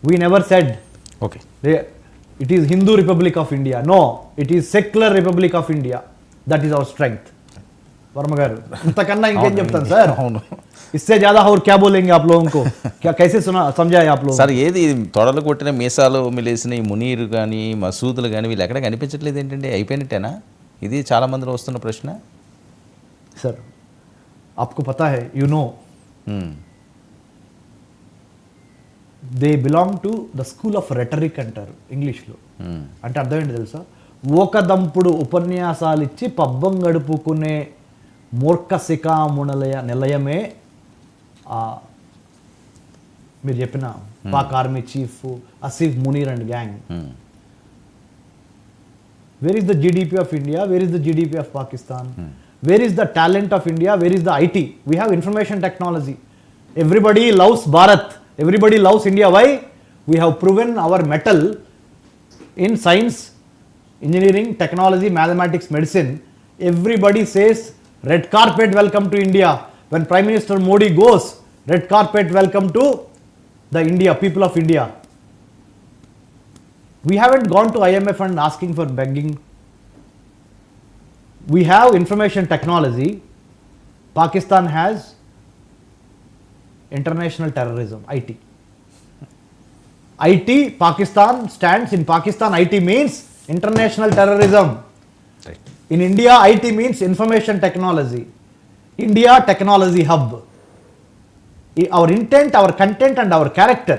We never said okay. it is Hindu Republic of India. No, it is secular Republic of India. That is our strength. Varma garu, इंतकन्ना इंकें చెప్తాను sir. అవును इससे ज्यादा और क्या बोलेंगे आप लोगों को? क्या कैसे समझाए आप लोग? సార్, ఏది తొడలు కొట్టిన మీసాలు మిలేసిన ఈ మునీరు కానీ మసూదులు కానీ వీళ్ళు ఎక్కడ కనిపించట్లేదు ఏంటండి? అయిపోయినట్టేనా? ఇది చాలా మందిలో వస్తున్న ప్రశ్న. सर, आपको पता है, you know, they belong to the school of rhetoric అంటారు ఇంగ్లీష్లో. అంటే అర్థం ఏంటి తెలుసా? ఒక దంపుడు ఉపన్యాసాలు ఇచ్చి పబ్బం గడుపుకునే మూర్ఖ శిఖాముణలయ నిలయమే మీరు చెప్పిన Pak army chief Asif Munir and gang. Where is the GDP of India? Where is the GDP of Pakistan? Where is the talent of India? Where is the IT? We have information technology. Everybody loves Bharat. Everybody loves India. Why? We have proven our mettle in science, engineering, technology, mathematics, medicine. Everybody says red carpet welcome to India. When Prime Minister Modi goes, red carpet welcome to the India, people of India. We haven't gone to IMF and asking for begging. We have information technology. Pakistan has international terrorism, IT. IT, Pakistan stands in Pakistan. IT means international terrorism. Right. In India, IT means information technology. India technology hub. Our intent, our content and our character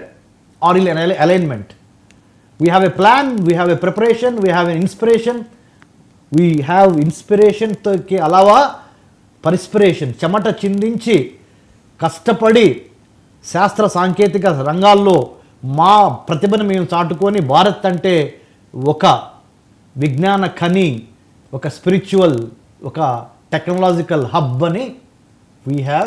are in alignment. We have a plan, we have a preparation, we have a inspiration. We have ఇన్స్పిరేషన్కి అలావా perspiration, చెమట చిందించి కష్టపడి శాస్త్ర సాంకేతిక రంగాల్లో మా ప్రతిభను మేము చాటుకొని భారత్ అంటే ఒక విజ్ఞాన ఖని, ఒక స్పిరిచువల్, ఒక టెక్నాలజికల్ హబ్ అని వీ హ్యావ్